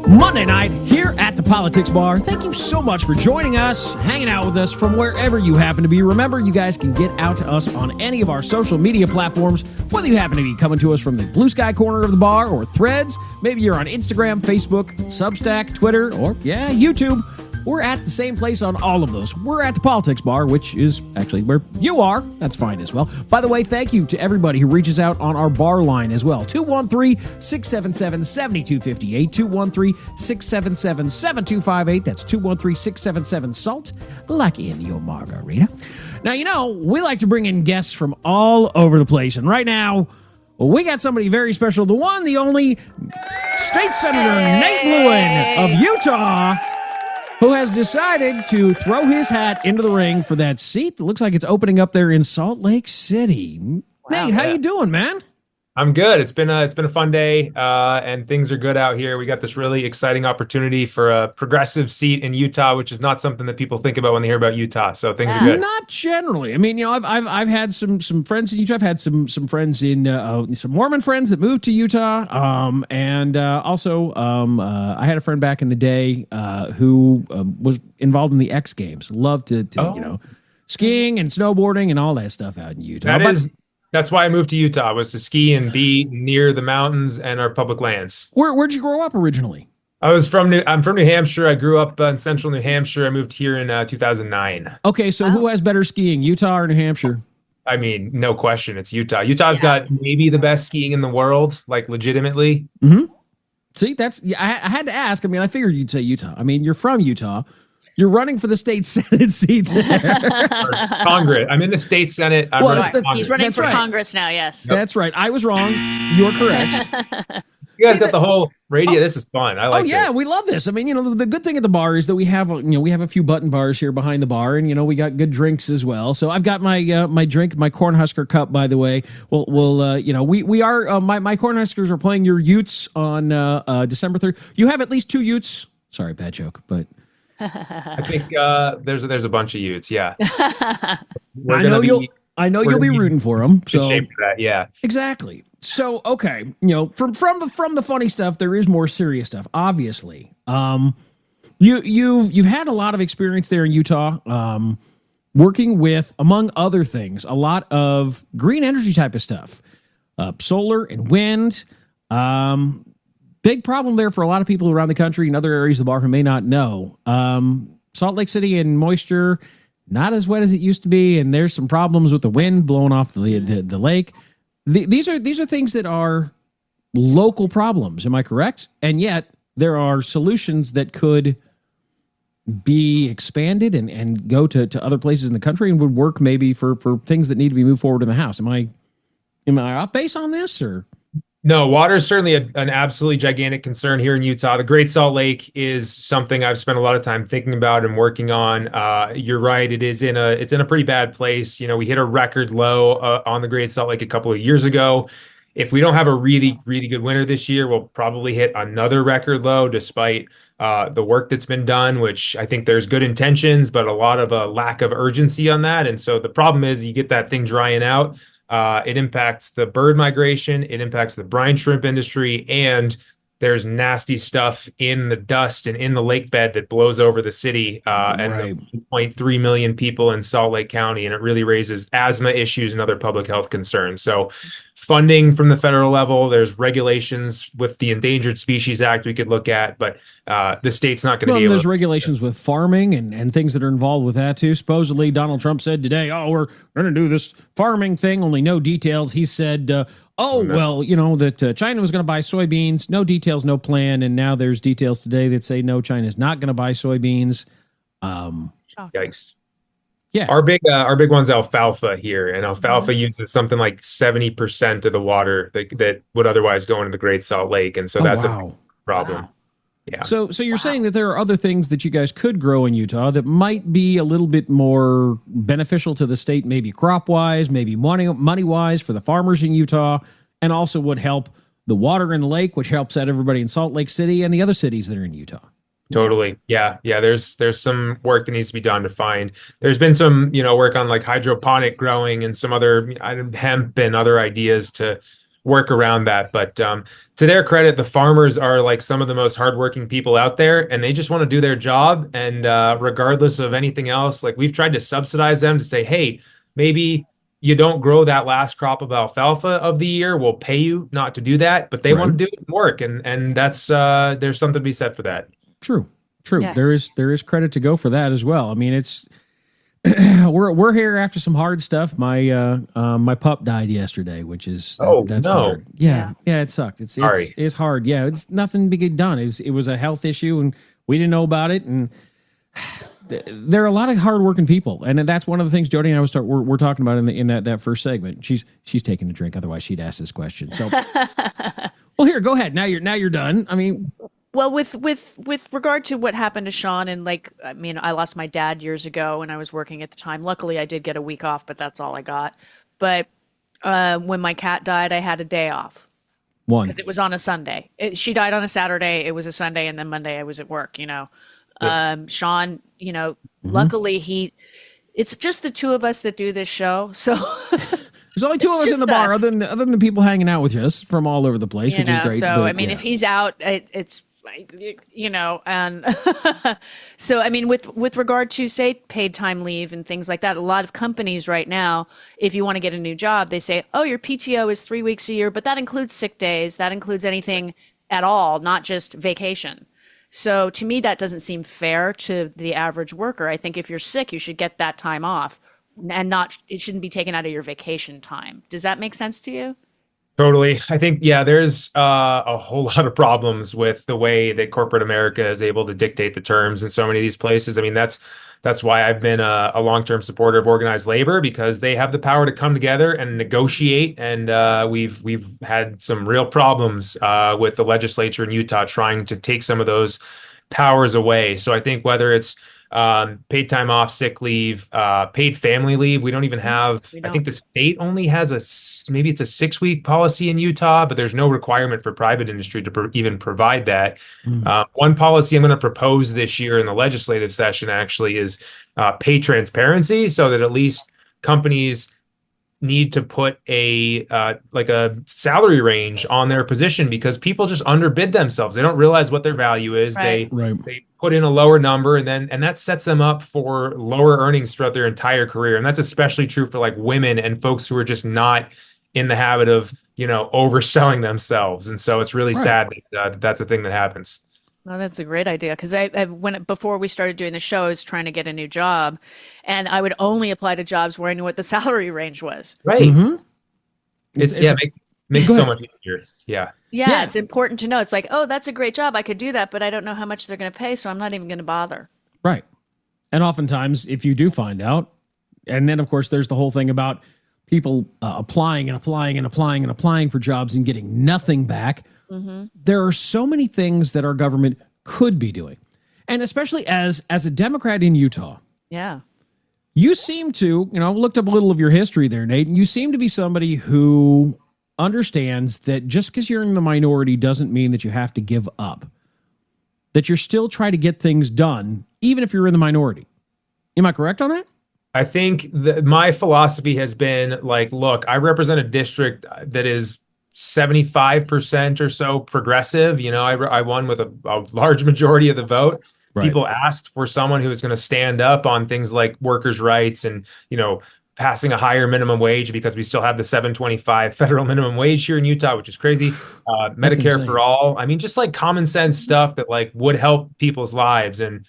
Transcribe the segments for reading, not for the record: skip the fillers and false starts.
Monday night here at the Politics Bar. Thank you so much for joining us, hanging out with us from wherever you happen to be. Remember, you guys can get out to us on any of our social media platforms, whether you happen to be coming to us from the Blue Sky corner of the bar or Threads. Maybe you're on Instagram, Facebook, Substack, Twitter, or, YouTube. We're at the same place on all of those. We're at the Politics Bar, which is actually where you are. That's fine as well. By the way, thank you to everybody who reaches out on our bar line as well. 213-677-7258. 213-677-7258. That's 213-677-SALT, like in your margarita. Now, we like to bring in guests from all over the place. And right now, we got somebody very special. The one, the only State Senator Nate Blouin of Utah, who has decided to throw his hat into the ring for that seat that looks like it's opening up there in Salt Lake City. Wow, Nate, how you doing, man? I'm good. It's been a fun day, and things are good out here. We got this really exciting opportunity for a progressive seat in Utah, which is not something that people think about when they hear about Utah. So things are good. Not generally. I mean, I've had some friends in Utah. I've had some friends in some Mormon friends that moved to Utah, and also I had a friend back in the day who was involved in the X Games. Loved to skiing and snowboarding and all that stuff out in Utah. That's why I moved to Utah, was to ski and be near the mountains and our public lands. Where'd you grow up originally? I'm from New Hampshire. I grew up in central New Hampshire. I moved here in 2009. Okay, so who has better skiing, Utah or New Hampshire? I mean, no question, it's Utah. Utah's got maybe the best skiing in the world, like legitimately. Mm-hmm. See, I had to ask. I mean, I figured you'd say Utah. I mean, you're from Utah. You're running for the state Senate seat there. Congress. I'm in the state Senate. He's running for Congress now, yes. Yep. That's right. I was wrong. You're correct. You guys got the whole radio. This is fun. I like it. We love this. I mean, the good thing at the bar is that we have a few button bars here behind the bar, and we got good drinks as well. So I've got my my drink, my Cornhusker cup, by the way. My Cornhuskers are playing your Utes on December 3rd. You have at least 2 Utes. Sorry, bad joke, but I think there's a bunch of Utes. Yeah, I know you'll be rooting for them. So for that, yeah, exactly. So okay, from the funny stuff, there is more serious stuff. Obviously, you've had a lot of experience there in Utah, working with, among other things, a lot of green energy type of stuff, solar and wind. Big problem there for a lot of people around the country and other areas of the bar who may not know. Salt Lake City and moisture, not as wet as it used to be, and there's some problems with the wind blowing off the lake. These are things that are local problems. Am I correct? And yet there are solutions that could be expanded and go to other places in the country and would work maybe for things that need to be moved forward in the House. Am I off base on this, or? No, water is certainly an absolutely gigantic concern here in Utah. The Great Salt Lake is something I've spent a lot of time thinking about and working on. You're right; it's in a pretty bad place. We hit a record low on the Great Salt Lake a couple of years ago. If we don't have a really, really good winter this year, we'll probably hit another record low, despite the work that's been done. Which I think there's good intentions, but a lot of a lack of urgency on that. And so the problem is, you get that thing drying out. It impacts the bird migration. It impacts the brine shrimp industry, and there's nasty stuff in the dust and in the lake bed that blows over the city and the 1.3 million people in Salt Lake County, and it really raises asthma issues and other public health concerns. So funding from the federal level, there's regulations with the Endangered Species Act we could look at, but the state's not going to be able There's regulations with farming and things that are involved with that too. Supposedly Donald Trump said today, we're going to do this farming thing, only no details. He said, that China was going to buy soybeans, no details, no plan. And now there's details today that say, no, China's not going to buy soybeans. Yikes. Yeah. Our big one's alfalfa here, and alfalfa uses something like 70% of the water that would otherwise go into the Great Salt Lake. And so that's a problem. Wow. Yeah. So you're saying that there are other things that you guys could grow in Utah that might be a little bit more beneficial to the state, maybe crop-wise, maybe money-wise for the farmers in Utah, and also would help the water in the lake, which helps out everybody in Salt Lake City and the other cities that are in Utah. Totally. Yeah. There's some work that needs to be done to find. There's been some, work on like hydroponic growing and some other hemp and other ideas to work around that. But to their credit, the farmers are like some of the most hardworking people out there, and they just want to do their job. And regardless of anything else, like we've tried to subsidize them to say, hey, maybe you don't grow that last crop of alfalfa of the year. We'll pay you not to do that, but they want to do it and work, and that's there's something to be said for that. True. Yeah. There is credit to go for that as well. I mean, it's we're here after some hard stuff. My pup died yesterday, which is that's hard. Yeah, it sucked. It's hard. Yeah, it's nothing to get done. It was a health issue, and we didn't know about it. And there are a lot of hardworking people, and that's one of the things Jody and I we're talking about in that first segment. She's taking a drink, otherwise she'd ask this question. So, well, here, go ahead. Now you're done. I mean. Well, with regard to what happened to Sean, and I lost my dad years ago and I was working at the time. Luckily, I did get a week off, but that's all I got. But when my cat died, I had a day off. Because it was on a Sunday. She died on a Saturday. It was a Sunday, and then Monday I was at work. Yep. Sean, luckily it's just the two of us that do this show, so. There's only two of us in the bar, other than the people hanging out with us from all over the place, which is great. So if he's out, it's and so with regard to say paid time leave and things like that, a lot of companies right now, if you want to get a new job, they say, oh, your PTO is 3 weeks a year, but that includes sick days, that includes anything at all, not just vacation. So to me, that doesn't seem fair to the average worker. I think if you're sick, you should get that time off, and it shouldn't be taken out of your vacation time. Does that make sense to you? Totally. I think, there's a whole lot of problems with the way that corporate America is able to dictate the terms in so many of these places. I mean, that's why I've been a long-term supporter of organized labor, because they have the power to come together and negotiate. And we've had some real problems with the legislature in Utah trying to take some of those powers away. So I think whether it's paid time off, sick leave, paid family leave. We don't even have, I think the state only has maybe it's a 6-week policy in Utah, but there's no requirement for private industry to even provide that. One policy I'm going to propose this year in the legislative session actually is pay transparency, so that at least companies need to put a salary range on their position, because people just underbid themselves. They don't realize what their value is. Right. They put in a lower number, and that sets them up for lower earnings throughout their entire career. And that's especially true for like women and folks who are just not in the habit of, overselling themselves. And so it's really sad that that's a thing that happens. Well, that's a great idea, because before we started doing the show, I was trying to get a new job, and I would only apply to jobs where I knew what the salary range was. Right. Mm-hmm. Makes so much easier. Yeah. Yeah, it's important to know. It's like, oh, that's a great job. I could do that, but I don't know how much they're going to pay, so I'm not even going to bother. Right. And oftentimes, if you do find out, and then, of course, there's the whole thing about people applying for jobs and getting nothing back. Mm-hmm. There are so many things that our government could be doing. And especially as a Democrat in Utah. Yeah. You seem to, looked up a little of your history there, Nate, and you seem to be somebody who understands that just because you're in the minority doesn't mean that you have to give up. That you're still trying to get things done, even if you're in the minority. Am I correct on that? I think my philosophy has been like, look, I represent a district that is 75% or so progressive. I won with a large majority of the vote. Right. People asked for someone who was going to stand up on things like workers' rights and, passing a higher minimum wage, because we still have the $7.25 federal minimum wage here in Utah, which is crazy. Medicare for all. I mean, just like common sense stuff that like would help people's lives. And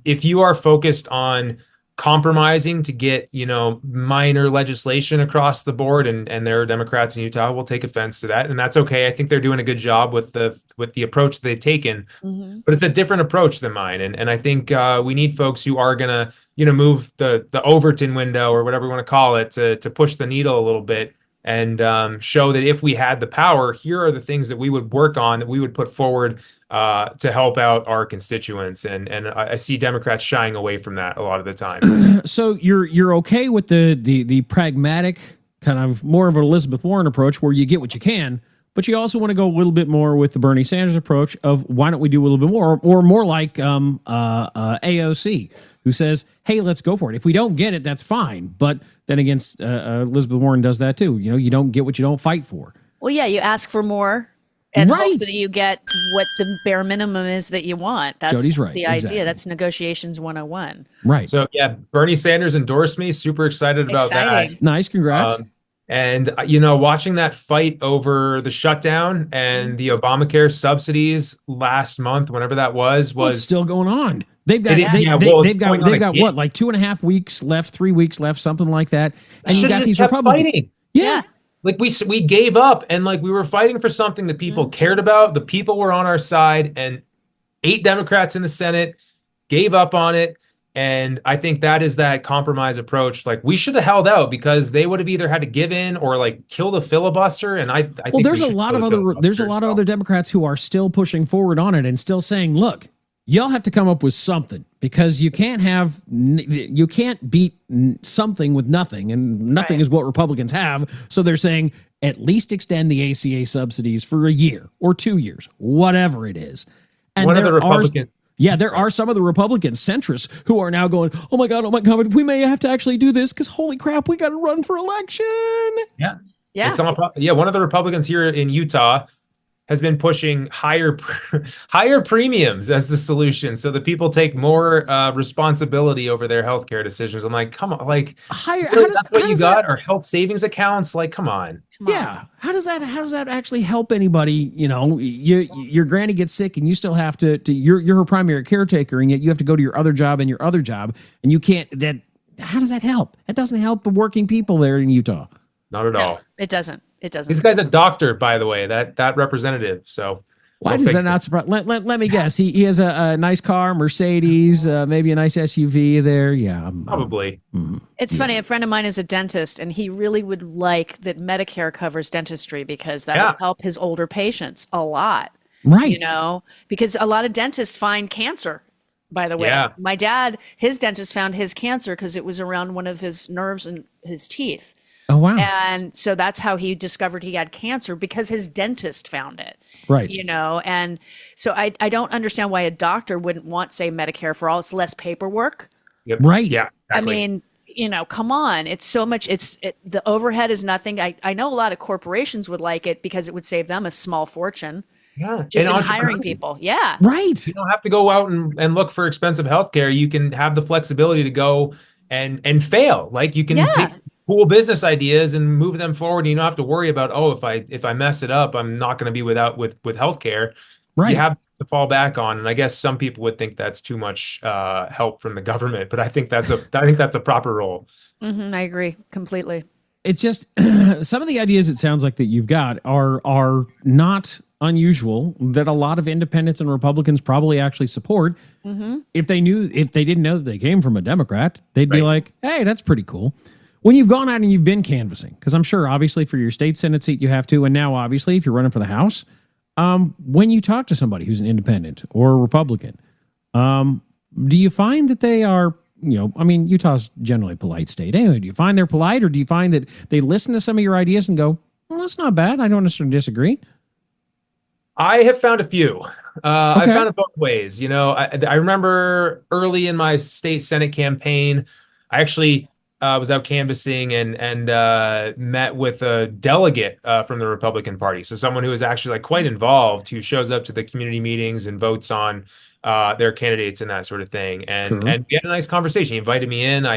if you are focused on compromising to get, minor legislation across the board, and there are Democrats in Utah who will take offense to that, and that's okay. I think they're doing a good job with the approach that they've taken, but it's a different approach than mine. And I think we need folks who are gonna, move the Overton window or whatever we want to call it to push the needle a little bit, and show that if we had the power, here are the things that we would work on, that we would put forward to help out our constituents. And I see Democrats shying away from that a lot of the time. So you're okay with the pragmatic, kind of more of an Elizabeth Warren approach, where you get what you can, but you also want to go a little bit more with the Bernie Sanders approach of why don't we do a little bit more, or more like AOC, who says, hey, let's go for it. If we don't get it, that's fine. But then against Elizabeth Warren does that too. You don't get what you don't fight for. Well, yeah, you ask for more and Right. hope that you get what the bare minimum is that you want. That's Jody's right. the idea. Exactly. That's negotiations 101. Right. So yeah, Bernie Sanders endorsed me. Super excited about that. Exciting. Nice. Congrats. And watching that fight over the shutdown and the Obamacare subsidies last month, whenever that was What's still going on? They've got It is- yeah, they, well, they've it's got going on they've got again. what, like 2.5 weeks left, 3 weeks left, something like that. And you Should've got just these kept Republicans. fighting. Yeah. Like we gave up, and like we were fighting for something that people cared about. The people were on our side, and 8 Democrats in the Senate gave up on it. And I think that is that compromise approach. Like we should have held out because they would have either had to give in or like kill the filibuster. And I Well, think there's we a should lot kill of the other filibuster, so. Democrats who are still pushing forward on it and still saying, look, y'all have to come up with something, because you can't beat something with nothing, and nothing is what Republicans have. So they're saying at least extend the ACA subsidies for a year or 2 years, whatever it is. And One of the Republicans. there are some of the Republican centrists who are now going, oh my God, we may have to actually do this because holy crap, we got to run for election. Yeah. Yeah. It's one of the Republicans here in Utah has been pushing higher premiums as the solution, so that people take more responsibility over their healthcare decisions. I'm like, come on, like Higher. really, that's what you got? Or health savings accounts? Like, come on. Yeah. How does that actually help anybody? You know, your granny gets sick and you still have to you're her primary caretaker, and yet you have to go to your other job and you can't. How does that help? That doesn't help the working people there in Utah. Not at all. It doesn't. It doesn't. This guy's a doctor, by the way, that representative. So Why does that not surprise? Let me guess. He has a nice car, Mercedes, maybe a nice SUV there. Yeah, probably. It's funny. A friend of mine is a dentist, and he really would like that Medicare covers dentistry because that would help his older patients a lot. Right. You know, because a lot of dentists find cancer. By the way, my dad, his dentist found his cancer because it was around one of his nerves in his teeth. Oh, wow. And so that's how he discovered he had cancer, because his dentist found it. Right. You know, and so I don't understand why a doctor wouldn't want, say, Medicare for all. It's less paperwork. Yep. Right. Yeah. Exactly. I mean, you know, come on. It's so much. The overhead is nothing. I know a lot of corporations would like it because it would save them a small fortune. Yeah. Just And in hiring people. Yeah. Right. You don't have to go out and look for expensive healthcare. You can have the flexibility to go and fail. Like you can take cool business ideas and move them forward. You don't have to worry about, if I mess it up, I'm not going to be with healthcare. Right. You have to fall back on. And I guess some people would think that's too much help from the government, but I think that's a proper role. I agree completely. It's just some of the ideas it sounds like that you've got are not unusual, that a lot of independents and Republicans probably actually support. If they didn't know that they came from a Democrat, they'd be like, hey, that's pretty cool. When you've gone out and you've been canvassing, because I'm sure obviously for your state Senate seat you have to, and now obviously if you're running for the House, when you talk to somebody who's an independent or a Republican, do you find that they are, Utah's generally a polite state. Anyway, do you find they're polite, or do you find that they listen to some of your ideas and go, well, that's not bad, I don't necessarily disagree? I have found a few. I Okay. found it both ways. I remember early in my state Senate campaign, I actually was out canvassing and met with a delegate from the Republican Party. So someone who is actually like quite involved, who shows up to the community meetings and votes on their candidates and that sort of thing. And we had a nice conversation. He invited me in.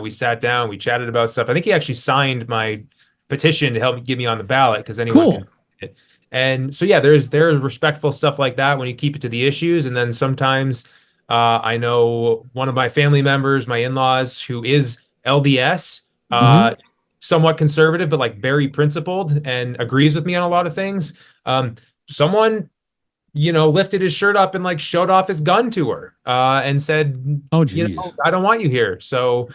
We sat down, we chatted about stuff. I think he actually signed my petition to help get me on the ballot, because anyone can sign it. And so, there's respectful stuff like that when you keep it to the issues. And then sometimes I know one of my family members, my in-laws, who is LDS, somewhat conservative, but like very principled and agrees with me on a lot of things. Someone, lifted his shirt up and like showed off his gun to her and said, oh, geez. I don't want you here. So,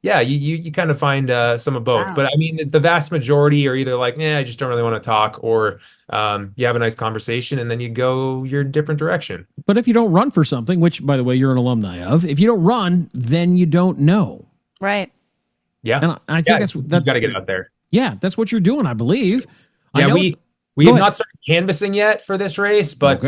you kind of find some of both. Wow. But I mean, the vast majority are either like, I just don't really want to talk, or you have a nice conversation and then you go your different direction. But if you don't run for something, which, by the way, you're an alumni of, if you don't run, then you don't know. Right. Yeah. And I think that's you got to get out there. Yeah, that's what you're doing, I believe. Yeah, we have not started canvassing yet for this race, but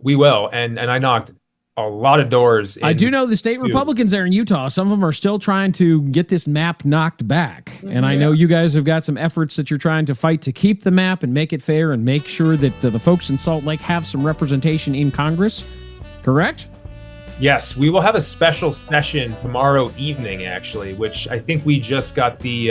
we will. And I knocked a lot of doors. I do know the state Republicans there in Utah, some of them are still trying to get this map knocked back. And I know you guys have got some efforts that you're trying to fight to keep the map and make it fair and make sure that the folks in Salt Lake have some representation in Congress. Correct? Yes, we will have a special session tomorrow evening, actually, which I think we just got the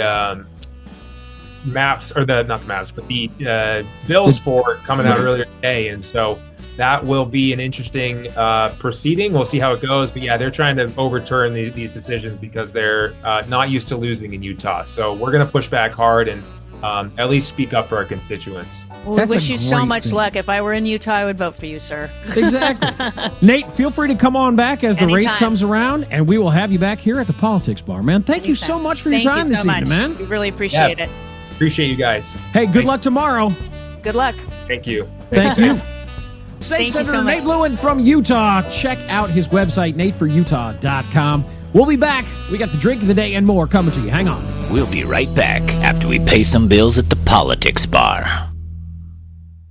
maps, or not the maps, but the bills for coming out earlier today. And so that will be an interesting proceeding. We'll see how it goes. But yeah, they're trying to overturn these decisions because they're not used to losing in Utah. So we're going to push back hard and at least speak up for our constituents. Well, we wish you so much luck. If I were in Utah, I would vote for you, sir. Exactly. Nate, feel free to come on back as the race comes around, and we will have you back here at the Politics Bar, man. Thank you so much for your time this evening, man. We really appreciate it. Appreciate you guys. Hey, good luck tomorrow. Good luck. Thank you. Thank you. State Senator Nate Blouin from Utah. Check out his website, nateforutah.com. We'll be back. We got the drink of the day and more coming to you. Hang on. We'll be right back after we pay some bills at the Politics Bar.